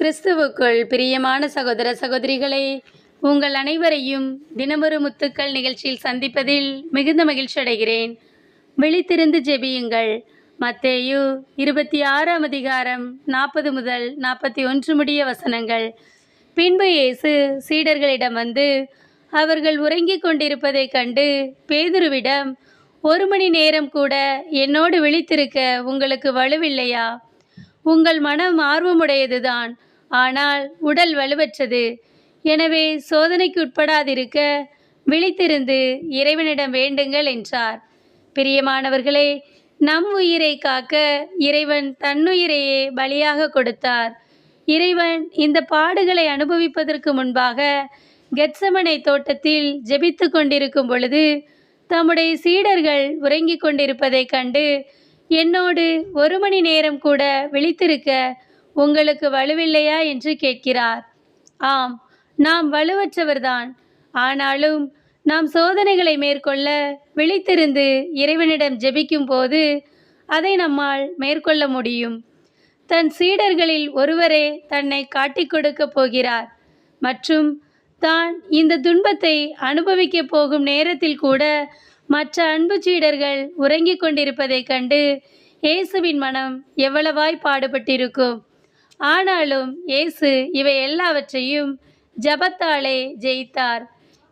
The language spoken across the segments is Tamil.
கிறிஸ்துவுக்குள் பிரியமான சகோதர சகோதரிகளே, உங்கள் அனைவரையும் தினமொரு முத்துக்கள் நிகழ்ச்சியில் சந்திப்பதில் மிகுந்த மகிழ்ச்சி அடைகிறேன். விழித்திருந்து ஜெபியுங்கள். மத்தேயு 26ஆம் அதிகாரம் 40 முதல் 41 முடிய வசனங்கள். பின்பு இயேசு சீடர்களிடம் வந்து அவர்கள் உறங்கிக் கொண்டிருப்பதைக் கண்டு பேதுருவிடம், 1 மணி நேரம் கூட என்னோடு விழித்திருக்க உங்களுக்கு வலுவில்லையா? உங்கள் மனம் ஆர்வமுடையதுதான், ஆனால் உடல் வலுவற்றது. எனவே சோதனைக்கு உட்படாதிருக்க விழித்திருந்து இறைவனிடம் வேண்டுங்கள் என்றார். பிரியமானவர்களே, நம் உயிரை காக்க இறைவன் தன்னுயிரையே பலியாக கொடுத்தார். இறைவன் இந்த பாடுகளை அனுபவிப்பதற்கு முன்பாக கெத்சமனை தோட்டத்தில் ஜெபித்து கொண்டிருக்கும் பொழுது தம்முடைய சீடர்கள் உறங்கிக் கொண்டிருப்பதைக் கண்டு, என்னோடு 1 மணி நேரம் கூட விழித்திருக்க உங்களுக்கு வலுவில்லையா என்று கேட்கிறார். ஆம், நாம் வலுவற்றவர்தான். ஆனாலும் நாம் சோதனைகளை மேற்கொள்ள விழித்திருந்து இறைவனிடம் ஜெபிக்கும் போது அதை நம்மால் மேற்கொள்ள முடியும். தன் சீடர்களில் ஒருவரே தன்னை காட்டிக் கொடுக்கப் போகிறார் மற்றும் தான் இந்த துன்பத்தை அனுபவிக்கப் போகும் நேரத்தில் கூட மற்ற அன்பு சீடர்கள் உறங்கிக் கொண்டிருப்பதைக் கண்டு இயேசுவின் மனம் எவ்வளவாய் பாடுபட்டிருக்கும். ஆனாலும் இயேசு இவை எல்லாவற்றையும் ஜபத்தாலே ஜெயித்தார்.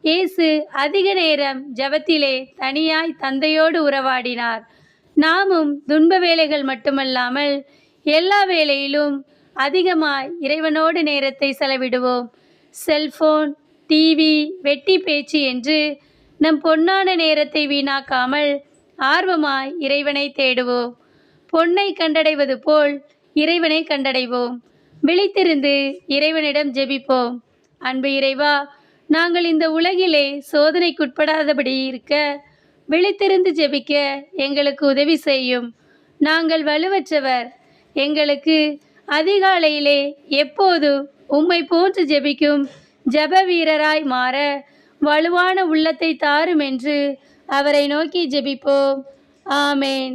இயேசு அதிக நேரம் ஜபத்திலே தனியாய் தந்தையோடு உறவாடினார். நாமும் துன்ப வேளைகள் மட்டுமல்லாமல் எல்லா வேளையிலும் அதிகமாய் இறைவனோடு நேரத்தை செலவிடுவோம். செல்போன், டிவி, வெட்டி பேச்சு என்று நம் பொன்னான நேரத்தை வீணாக்காமல் ஆர்வமாய் இறைவனை தேடுவோம். பொன்னை கண்டடைவது போல் இறைவனை கண்டடைவோம். விழித்திருந்து இறைவனிடம் ஜெபிப்போம். அன்பு இறைவா, நாங்கள் இந்த உலகிலே சோதனைக்குட்படாதபடி இருக்க விழித்திருந்து ஜெபிக்க எங்களுக்கு உதவி செய்யும். நாங்கள் வலுவற்றவர். எங்களுக்கு அதிகாலையிலே எப்போது உம்மை போன்று ஜெபிக்கும் ஜப வீரராய் மாற வலுவான உள்ளத்தை தாரும் என்று அவரை நோக்கி ஜெபிப்போம். ஆமேன்.